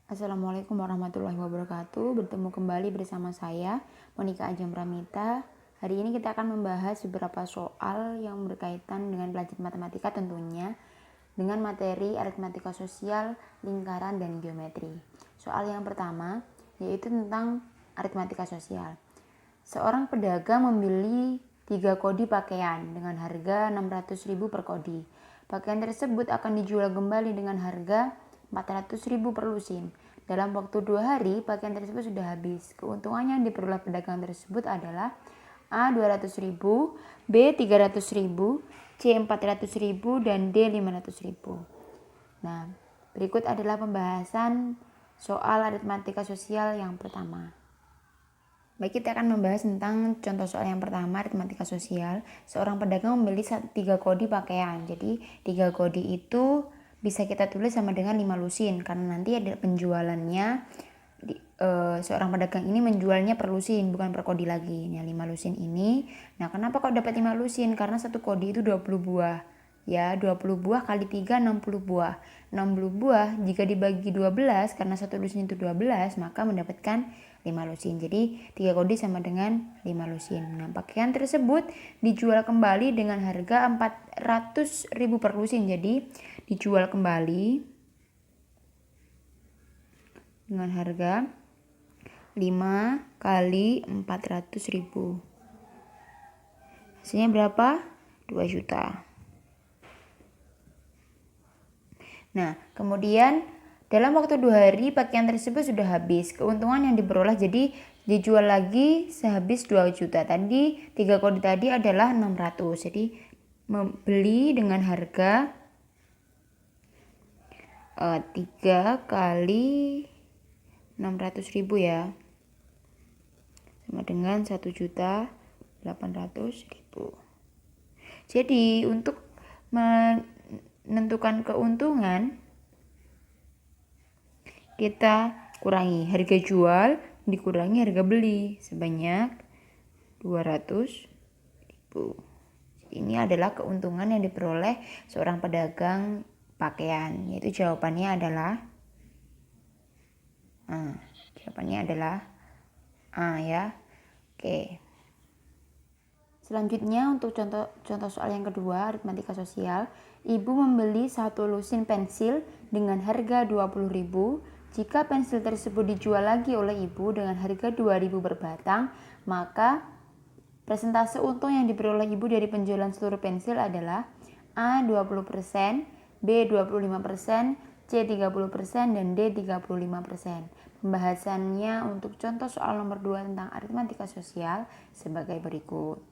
Assalamualaikum warahmatullahi wabarakatuh. Bertemu kembali bersama saya, Monika Ajeng Pramita. Hari ini kita akan membahas beberapa soal yang berkaitan dengan belajar matematika tentunya, dengan materi aritmatika sosial, lingkaran, dan geometri. Soal yang pertama yaitu tentang aritmatika sosial. Seorang pedagang membeli 3 kodi pakaian dengan harga 600.000 per kodi. Pakaian tersebut akan dijual kembali dengan harga 400.000 per lusin. Dalam waktu 2 hari, pakaian tersebut sudah habis. Keuntungan yang diperoleh pedagang tersebut adalah A. 200.000, B. 300.000, C. 400.000, dan D. 500.000. Nah, berikut adalah pembahasan soal aritmatika sosial yang pertama. Baik, kita akan membahas tentang contoh soal yang pertama, aritmatika sosial. Seorang pedagang membeli 3 kodi pakaian. Jadi 3 kodi itu bisa kita tulis sama dengan 5 lusin, karena nanti ada penjualannya. Seorang pedagang ini menjualnya per lusin, bukan per kodi lagi. Nah, 5 lusin ini. Nah, kenapa kok dapat 5 lusin? Karena satu kodi itu 20 buah. Ya, 20 buah kali 3, 60 buah. 60 buah jika dibagi 12, karena satu lusin itu 12, maka mendapatkan 5 lusin. Jadi 3 kodi sama dengan 5 lusin. Nah, pakaian tersebut dijual kembali dengan harga 400.000 per lusin. Jadi dijual kembali dengan harga 5 kali 400.000. Hasilnya berapa? 2 juta. Nah, kemudian dalam waktu 2 hari pakaian tersebut sudah habis. Keuntungan yang diperoleh jadi dijual lagi sehabis 2 juta. Tadi 3 kodi tadi adalah 600. Jadi membeli dengan harga 3 kali 600.000 ya. Sama dengan 1.800.000. Jadi untuk menentukan keuntungan, kita kurangi harga jual dikurangi harga beli sebanyak 200.000. Ini adalah keuntungan yang diperoleh seorang pedagang pakaian, yaitu jawabannya adalah A ya. Oke. Selanjutnya untuk contoh soal yang kedua, aritmatika sosial. Ibu membeli 1 lusin pensil dengan harga 20.000. Jika pensil tersebut dijual lagi oleh ibu dengan harga 2.000 per batang, maka persentase untung yang diperoleh ibu dari penjualan seluruh pensil adalah A. 20%, B. 25%, C. 30%, dan D. 35%. Pembahasannya untuk contoh soal nomor 2 tentang aritmatika sosial sebagai berikut.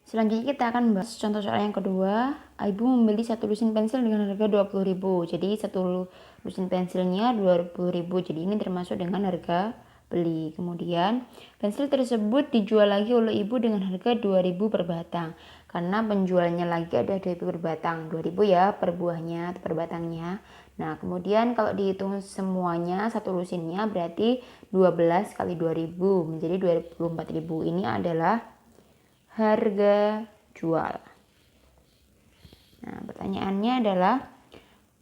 Selanjutnya kita akan membahas contoh soal yang kedua. Ibu membeli 1 lusin pensil dengan harga 20.000. Jadi 1 lusin pensilnya 20.000. Jadi ini termasuk dengan harga beli. Kemudian pensil tersebut dijual lagi oleh ibu dengan harga 2.000 per batang. Karena penjualannya lagi ada 2.000 per batang. 2.000 ya per buahnya atau per batangnya. Nah, kemudian kalau dihitung semuanya 1 lusinnya berarti 12 kali 2.000 menjadi 24.000. Ini adalah harga jual. Nah, pertanyaannya adalah,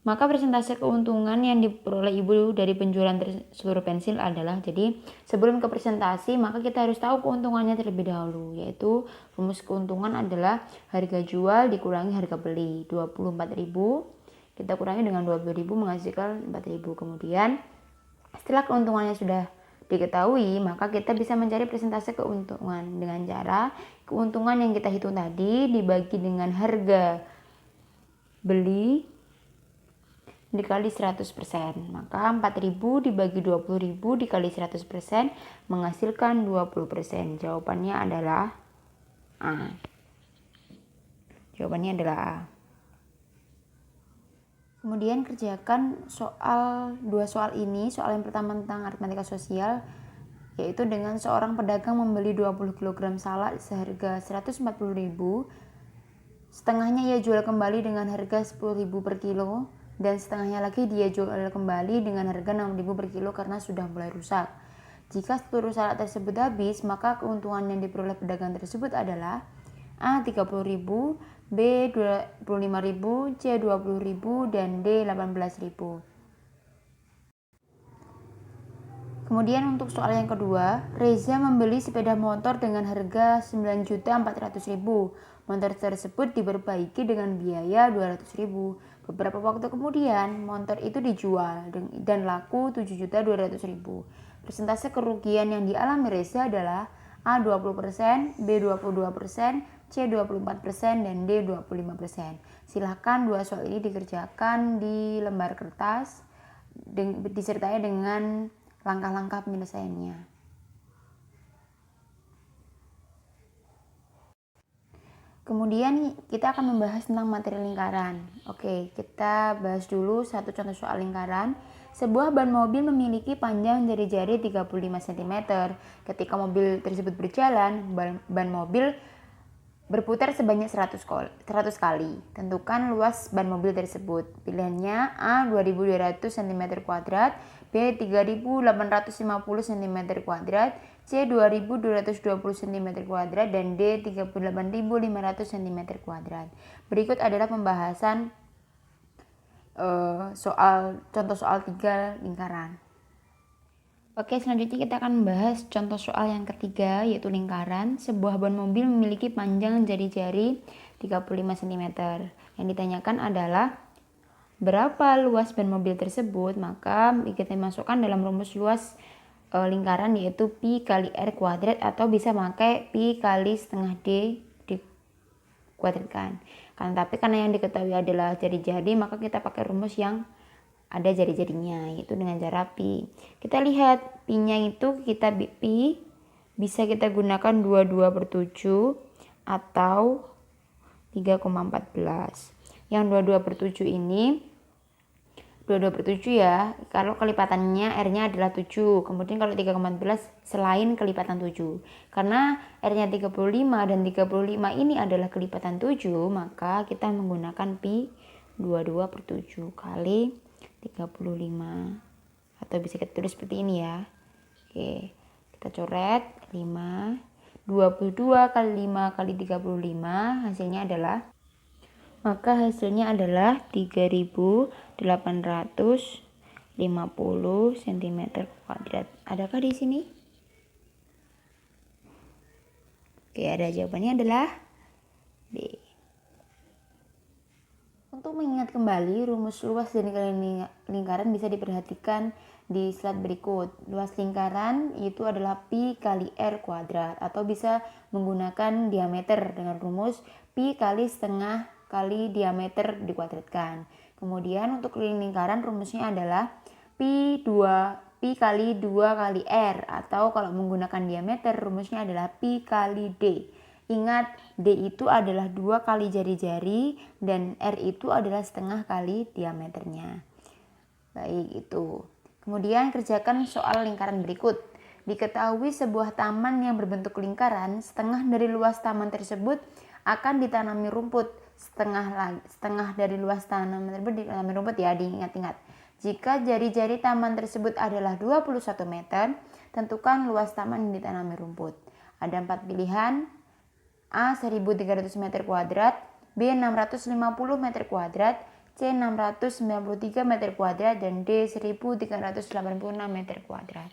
maka persentase keuntungan yang diperoleh ibu dari penjualan seluruh pensil adalah, jadi sebelum ke presentasi maka kita harus tahu keuntungannya terlebih dahulu, yaitu rumus keuntungan adalah harga jual dikurangi harga beli. 24.000 kita kurangi dengan 20.000 menghasilkan 4.000. Kemudian setelah keuntungannya sudah diketahui, maka kita bisa mencari persentase keuntungan dengan cara keuntungan yang kita hitung tadi dibagi dengan harga beli dikali 100%. Maka 4.000 dibagi 20.000 dikali 100% menghasilkan 20%. Jawabannya adalah A. Jawabannya adalah A. Kemudian kerjakan dua soal ini. Soal yang pertama tentang aritmatika sosial, yaitu dengan seorang pedagang membeli 20 kg salak seharga 140.000. Setengahnya ia jual kembali dengan harga 10.000 per kilo, dan setengahnya lagi dia jual kembali dengan harga 6.000 per kilo karena sudah mulai rusak. Jika seluruh salak tersebut habis, maka keuntungan yang diperoleh pedagang tersebut adalah A. 30.000, B. 25.000, C. 20.000, dan D. 18.000. Kemudian untuk soal yang kedua, Reza membeli sepeda motor dengan harga 9.400.000. Motor tersebut diperbaiki dengan biaya 200.000. Beberapa waktu kemudian, motor itu dijual dan laku 7.200.000. Persentase kerugian yang dialami Reza adalah A 20%, B 22%, C 24%, dan D 25%. Silahkan dua soal ini dikerjakan di lembar kertas disertai dengan langkah-langkah penyelesaiannya. Kemudian kita akan membahas tentang materi lingkaran. Oke, kita bahas dulu satu contoh soal lingkaran. Sebuah ban mobil memiliki panjang jari-jari 35 cm. Ketika mobil tersebut berjalan, ban mobil berputar sebanyak 100 kali. Tentukan luas ban mobil tersebut. Pilihannya A 2200 cm², B 3850 cm², C 2220 cm², dan D 38.500 cm². Berikut adalah pembahasan contoh soal 3 lingkaran. Oke, selanjutnya kita akan membahas contoh soal yang ketiga, yaitu lingkaran. Sebuah ban mobil memiliki panjang jari-jari 35 cm. Yang ditanyakan adalah berapa luas ban mobil tersebut. Maka kita masukkan dalam rumus luas lingkaran, yaitu pi kali r kuadrat, atau bisa pakai pi kali setengah d dikuadratkan. Karena yang diketahui adalah jari-jari, maka kita pakai rumus yang ada jari-jarinya, yaitu dengan cara pi. Kita lihat pi-nya itu pi bisa kita gunakan 22/7 atau 3,14. Yang 22/7 ini 22/7 ya, kalau kelipatannya R-nya adalah 7. Kemudian kalau 3,14 selain kelipatan 7. Karena R-nya 35 dan 35 ini adalah kelipatan 7, maka kita menggunakan pi 22/7 kali 35, atau bisa kita tulis seperti ini ya. Oke, kita coret 5. 22 kali 5 kali 35 hasilnya adalah 3.850 cm². Adakah di sini? Oke, ada jawabannya adalah D. Untuk mengingat kembali rumus luas dari lingkaran bisa diperhatikan di slide berikut. Luas lingkaran itu adalah pi kali r kuadrat, atau bisa menggunakan diameter dengan rumus pi kali setengah kali diameter dikuadratkan. Kemudian untuk lingkaran rumusnya adalah pi kali 2 kali r, atau kalau menggunakan diameter rumusnya adalah pi kali d. Ingat, D itu adalah 2 kali jari-jari dan R itu adalah setengah kali diameternya. Baik, itu. Kemudian kerjakan soal lingkaran berikut. Diketahui sebuah taman yang berbentuk lingkaran, setengah dari luas taman tersebut akan ditanami rumput. Setengah dari luas taman tersebut ditanami rumput ya, diingat-ingat. Jika jari-jari taman tersebut adalah 21 meter, tentukan luas taman yang ditanami rumput. Ada 4 pilihan. A 1.300 meter kuadrat, B 650 meter kuadrat, C 693 meter kuadrat, dan D 1.386 meter kuadrat.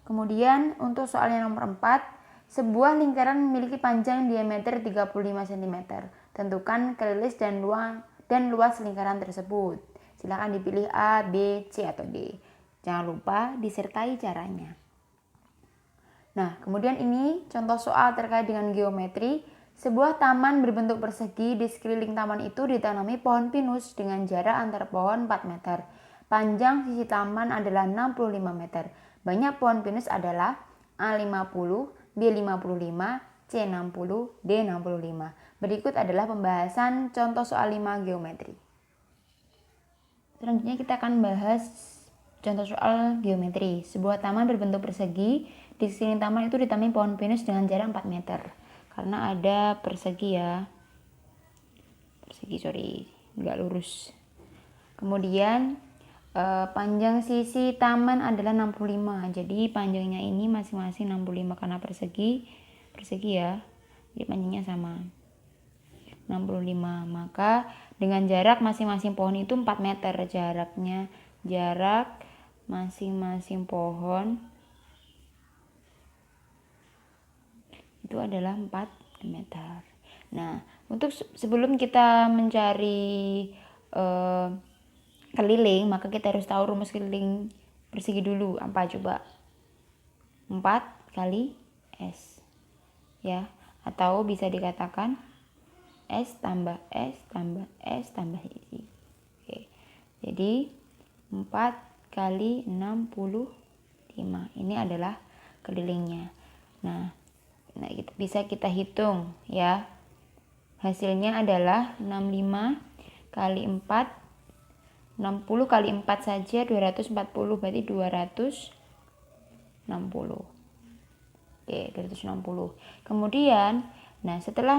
Kemudian untuk soal yang nomor 4, sebuah lingkaran memiliki panjang diameter 35 cm. Tentukan kelilis dan luas lingkaran tersebut. Silakan dipilih A, B, C, atau D. Jangan lupa disertai caranya. Nah, kemudian ini contoh soal terkait dengan geometri. Sebuah taman berbentuk persegi, di sekeliling taman itu ditanami pohon pinus dengan jarak antar pohon 4 meter. Panjang sisi taman adalah 65 meter. Banyak pohon pinus adalah A 50, B 55, C 60, D 65. Berikut adalah pembahasan contoh soal 5 geometri. Selanjutnya kita akan bahas contoh soal geometri. Sebuah taman berbentuk persegi. Di sekeliling taman itu ditanami pohon pinus dengan jarak 4 meter. Karena ada persegi ya. Nggak lurus. Kemudian panjang sisi taman adalah 65. Jadi panjangnya ini masing-masing 65 karena persegi ya. Jadi panjangnya sama. 65. Maka dengan jarak masing-masing pohon itu 4 meter. Jarak masing-masing pohon itu adalah 4 meter. Nah, untuk sebelum kita mencari keliling, maka kita harus tahu rumus keliling persegi dulu. Apa coba? 4 kali S. Ya, atau bisa dikatakan S tambah S tambah S tambah I. Oke. Jadi 4 kali 65. Ini adalah kelilingnya. Nah, bisa kita hitung ya. Hasilnya adalah 65 kali 4, 60 kali 4 saja 240, berarti 260. Oke, 260. Kemudian, nah setelah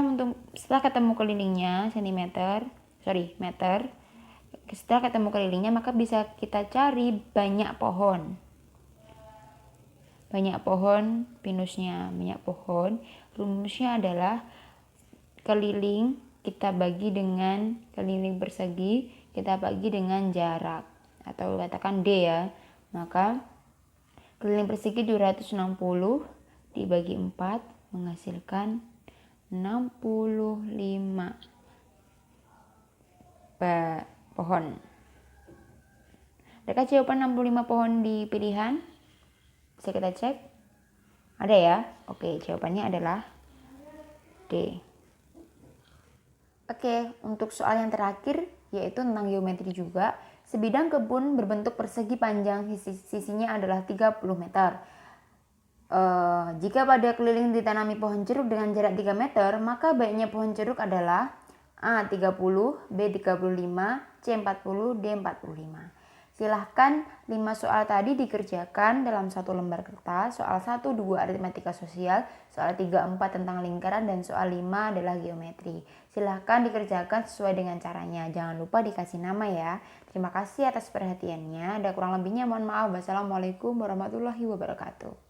ketemu kelilingnya meter, setelah ketemu kelilingnya maka bisa kita cari banyak pohon pinusnya. Banyak pohon, rumusnya adalah keliling kita bagi dengan keliling persegi kita bagi dengan jarak, atau katakan D ya. Maka keliling persegi 260 dibagi 4 menghasilkan 65 pohon. Adakah jawaban 65 pohon di pilihan? Bisa kita cek. Ada ya? Oke, jawabannya adalah D. Oke, untuk soal yang terakhir yaitu tentang geometri juga. Sebidang kebun berbentuk persegi panjang sisinya adalah 30 meter. Jika pada keliling ditanami pohon jeruk dengan jarak 3 meter, maka baiknya pohon jeruk adalah A 30, B 35, C 40, D 45. Silahkan 5 soal tadi dikerjakan dalam satu lembar kertas. Soal 1, 2 aritmatika sosial, soal 3, 4 tentang lingkaran, dan soal 5 adalah geometri. Silahkan dikerjakan sesuai dengan caranya. Jangan lupa dikasih nama ya. Terima kasih atas perhatiannya. Ada kurang lebihnya mohon maaf. Wassalamualaikum warahmatullahi wabarakatuh.